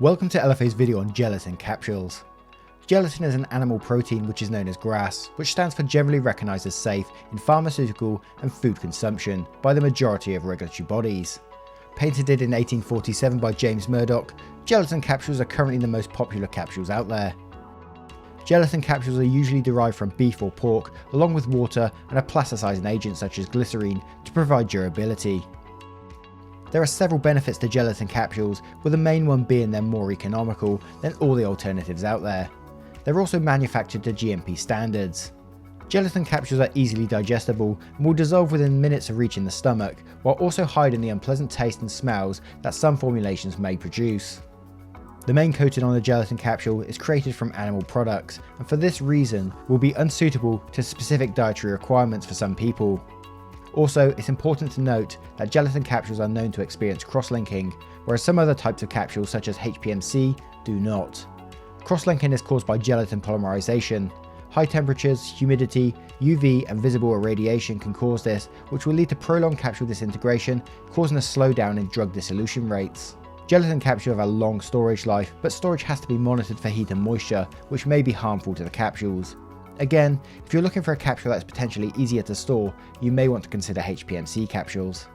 Welcome to LFA's video on gelatin capsules. Gelatin is an animal protein which is known as GRAS, which stands for generally recognised as safe in pharmaceutical and food consumption by the majority of regulatory bodies. Patented in 1847 by James Murdock, gelatin capsules are currently the most popular capsules out there. Gelatin capsules are usually derived from beef or pork, along with water and a plasticizing agent such as glycerine to provide durability. There are several benefits to gelatin capsules, with the main one being they're more economical than all the alternatives out there. They're also manufactured to GMP standards. Gelatin capsules are easily digestible and will dissolve within minutes of reaching the stomach, while also hiding the unpleasant taste and smells that some formulations may produce. The main coating on the gelatin capsule is created from animal products, and for this reason will be unsuitable to specific dietary requirements for some people. Also, it's important to note that gelatin capsules are known to experience cross-linking, whereas some other types of capsules such as HPMC do not. Cross-linking is caused by gelatin polymerization. High temperatures, humidity, UV and visible irradiation can cause this, which will lead to prolonged capsule disintegration, causing a slowdown in drug dissolution rates. Gelatin capsules have a long storage life, but storage has to be monitored for heat and moisture, which may be harmful to the capsules. Again, if you're looking for a capsule that's potentially easier to store, you may want to consider HPMC capsules.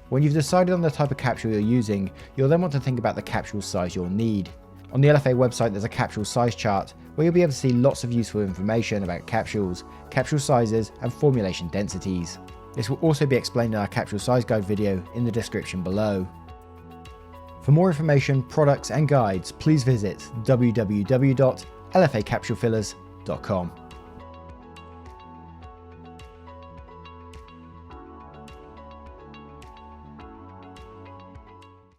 When you've decided on the type of capsule you're using, you'll then want to think about the capsule size you'll need. On the LFA website there's a capsule size chart where you'll be able to see lots of useful information about capsules, capsule sizes and formulation densities. This will also be explained in our capsule size guide video in the description below. For more information, products and guides, please visit www.lfacapsulefillers.com.